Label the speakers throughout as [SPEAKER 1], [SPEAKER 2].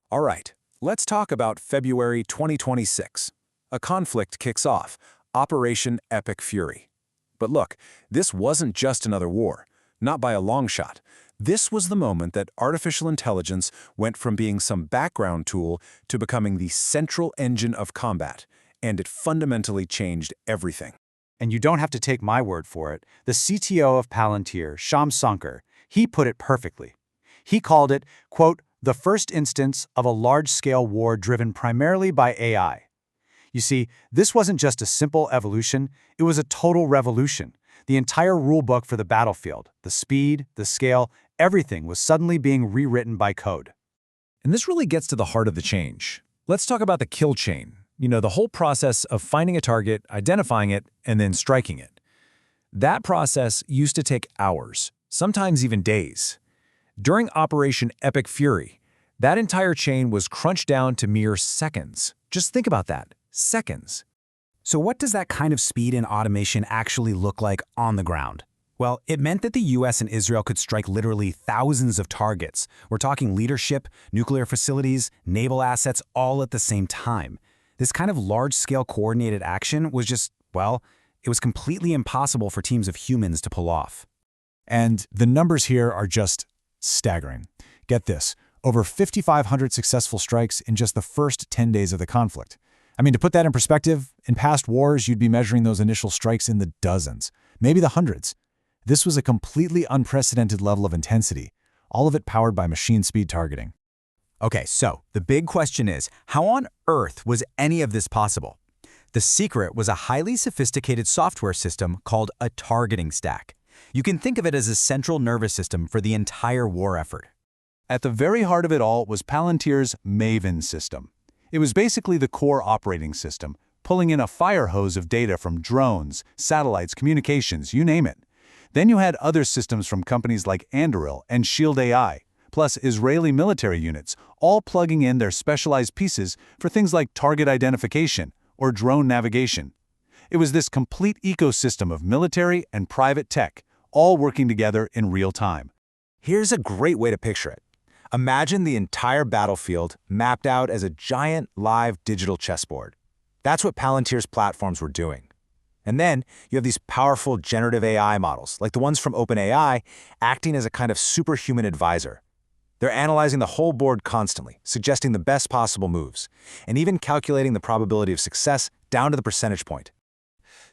[SPEAKER 1] All right, let's talk about February 2026. A conflict kicks off, Operation Epic Fury. But look, this wasn't just another war, not by a long shot. This was the moment that artificial intelligence went from being some background tool to becoming the central engine of combat, and it fundamentally changed everything.
[SPEAKER 2] And you don't have to take my word for it. The CTO of Palantir, Sham Sankar, he put it perfectly. He called it, quote, the first instance of a large-scale war driven primarily by AI. You see, this wasn't just a simple evolution, it was a total revolution. The entire rulebook for the battlefield, the speed, the scale, everything was suddenly being rewritten by code.
[SPEAKER 1] And this really gets to the heart of the change. Let's talk about the kill chain. The whole process of finding a target, identifying it, and then striking it. That process used to take hours, sometimes even days. During Operation Epic Fury, that entire chain was crunched down to mere seconds. Just think about that, seconds.
[SPEAKER 3] So what does that kind of speed and automation actually look like on the ground? Well, it meant that the US and Israel could strike literally thousands of targets. We're talking leadership, nuclear facilities, naval assets, all at the same time. This kind of large-scale coordinated action was just, well, it was completely impossible for teams of humans to pull off.
[SPEAKER 4] And the numbers here are just staggering. Get this, over 5,500 successful strikes in just the first 10 days of the conflict. I mean, to put that in perspective, in past wars, you'd be measuring those initial strikes in the dozens, maybe the hundreds. This was a completely unprecedented level of intensity, all of it powered by machine speed targeting.
[SPEAKER 3] Okay, so the big question is, how on earth was any of this possible? The secret was a highly sophisticated software system called a targeting stack. You can think of it as a central nervous system for the entire war effort.
[SPEAKER 4] At the very heart of it all was Palantir's Maven system. It was basically the core operating system, pulling in a fire hose of data from drones, satellites, communications, you name it. Then you had other systems from companies like Anduril and Shield AI, plus Israeli military units, all plugging in their specialized pieces for things like target identification or drone navigation. It was this complete ecosystem of military and private tech, all working together in real time.
[SPEAKER 1] Here's a great way to picture it. Imagine the entire battlefield mapped out as a giant live digital chessboard. That's what Palantir's platforms were doing. And then you have these powerful generative AI models, like the ones from OpenAI, acting as a kind of superhuman advisor. They're analyzing the whole board constantly, suggesting the best possible moves, and even calculating the probability of success down to the percentage point.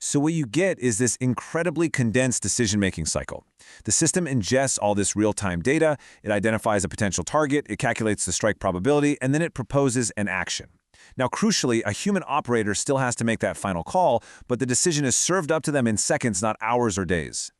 [SPEAKER 1] So what you get is this incredibly condensed decision-making cycle. The system ingests all this real-time data, it identifies a potential target, it calculates the strike probability, and then it proposes an action. Now, crucially, a human operator still has to make that final call, but the decision is served up to them in seconds, not hours or days.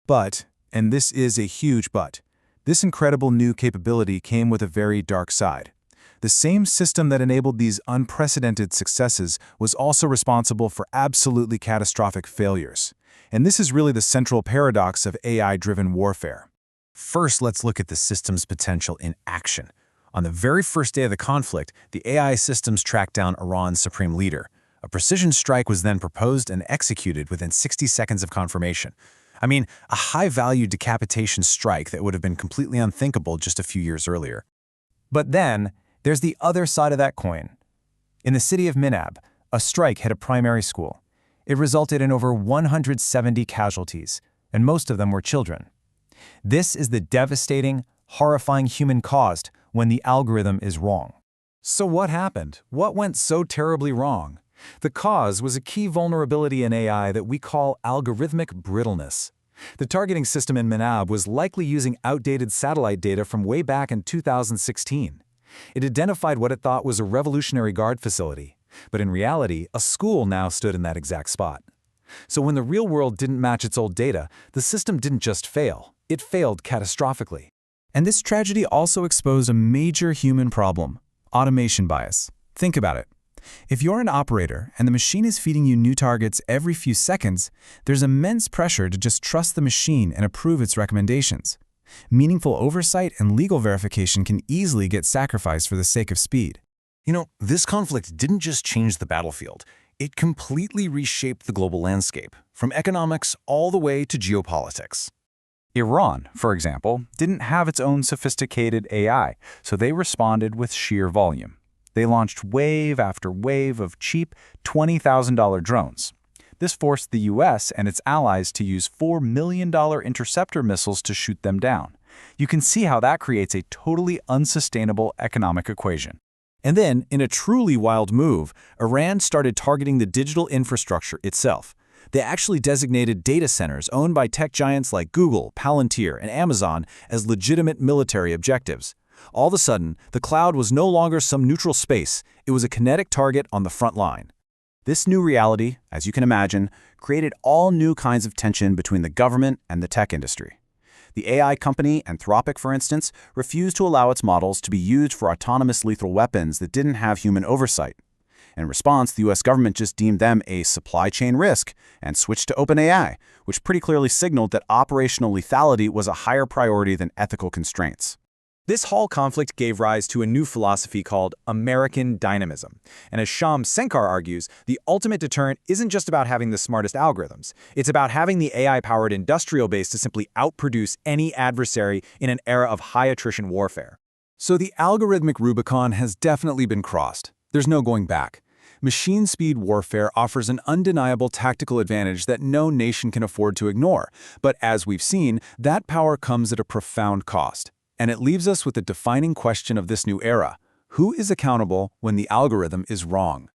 [SPEAKER 4] But, and this is a huge but, this incredible new capability came with a very dark side. The same system that enabled these unprecedented successes was also responsible for absolutely catastrophic failures. And this is really the central paradox of AI-driven warfare.
[SPEAKER 1] First, let's look at the system's potential in action. On the very first day of the conflict, the AI systems tracked down Iran's supreme leader. A precision strike was then proposed and executed within 60 seconds of confirmation. I mean, a high-value decapitation strike that would have been completely unthinkable just a few years earlier. But then, there's the other side of that coin. In the city of Minab, a strike hit a primary school. It resulted in over 170 casualties, and most of them were children. This is the devastating, horrifying human cost when the algorithm is wrong.
[SPEAKER 4] So what happened? What went so terribly wrong? The cause was a key vulnerability in AI that we call algorithmic brittleness. The targeting system in Minab was likely using outdated satellite data from way back in 2016. It identified what it thought was a Revolutionary Guard facility, but in reality, a school now stood in that exact spot. So when the real world didn't match its old data, the system didn't just fail, it failed catastrophically. And this tragedy also exposed a major human problem: automation bias. Think about it. If you're an operator and the machine is feeding you new targets every few seconds, there's immense pressure to just trust the machine and approve its recommendations. Meaningful oversight and legal verification can easily get sacrificed for the sake of speed.
[SPEAKER 1] This conflict didn't just change the battlefield. It completely reshaped the global landscape, from economics all the way to geopolitics.
[SPEAKER 4] Iran, for example, didn't have its own sophisticated AI, so they responded with sheer volume. They launched wave after wave of cheap $20,000 drones. This forced the US and its allies to use $4 million interceptor missiles to shoot them down. You can see how that creates a totally unsustainable economic equation. And then, in a truly wild move, Iran started targeting the digital infrastructure itself. They actually designated data centers owned by tech giants like Google, Palantir, and Amazon as legitimate military objectives. All of a sudden, the cloud was no longer some neutral space, it was a kinetic target on the front line. This new reality, as you can imagine, created all new kinds of tension between the government and the tech industry. The AI company, Anthropic, for instance, refused to allow its models to be used for autonomous lethal weapons that didn't have human oversight. In response, the US government just deemed them a supply chain risk and switched to OpenAI, which pretty clearly signaled that operational lethality was a higher priority than ethical constraints.
[SPEAKER 1] This whole conflict gave rise to a new philosophy called American dynamism. And as Sham Sankar argues, the ultimate deterrent isn't just about having the smartest algorithms. It's about having the AI-powered industrial base to simply outproduce any adversary in an era of high-attrition warfare.
[SPEAKER 4] So the algorithmic Rubicon has definitely been crossed. There's no going back. Machine-speed warfare offers an undeniable tactical advantage that no nation can afford to ignore. But as we've seen, that power comes at a profound cost. And it leaves us with the defining question of this new era. Who is accountable when the algorithm is wrong?